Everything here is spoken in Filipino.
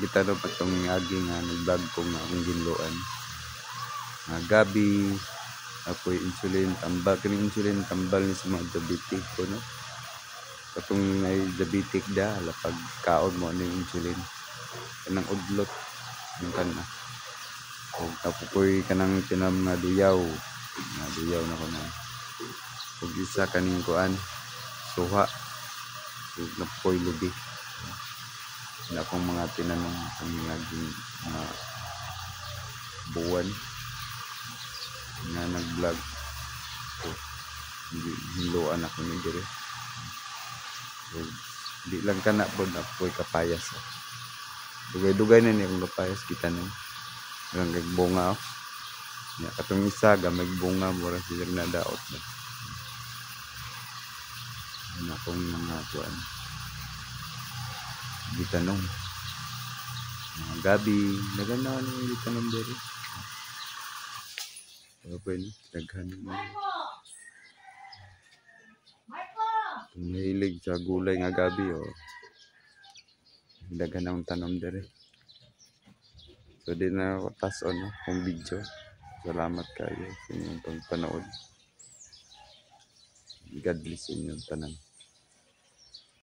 gitanong patong agi nga nag-vlog ko nga akong ginloan. Gabi ako'y insulin tambal kini insulin tambal ni sa mga diabetic ko no. Katong may diabetic da lapag kaon mo ano yung insulin. Kanang udlot yung kana. O tapoy kanang tinam nga duyaw. Nga duyaw na ko na. Ug isa kaning kuan suha. Ug napoy lubi. Na akong mga tinanong kung naging buwan na nag-vlog so, hiluan ako ni dire so, di lang ka na po na po'y kapayas dugay-dugay na niya kung kapayas kita na hanggang bunga katong isa gamay bunga mura silang nadaot na akong mga kuan gitanong mga gabi naganaw ng gitanong dire okay na daghan na mahilig sa gulay nga gabi daghan ang tanom dire so di na ako tas-on kung video. Salamat kayo sa inyong pagpanood. God bless inyong tanan.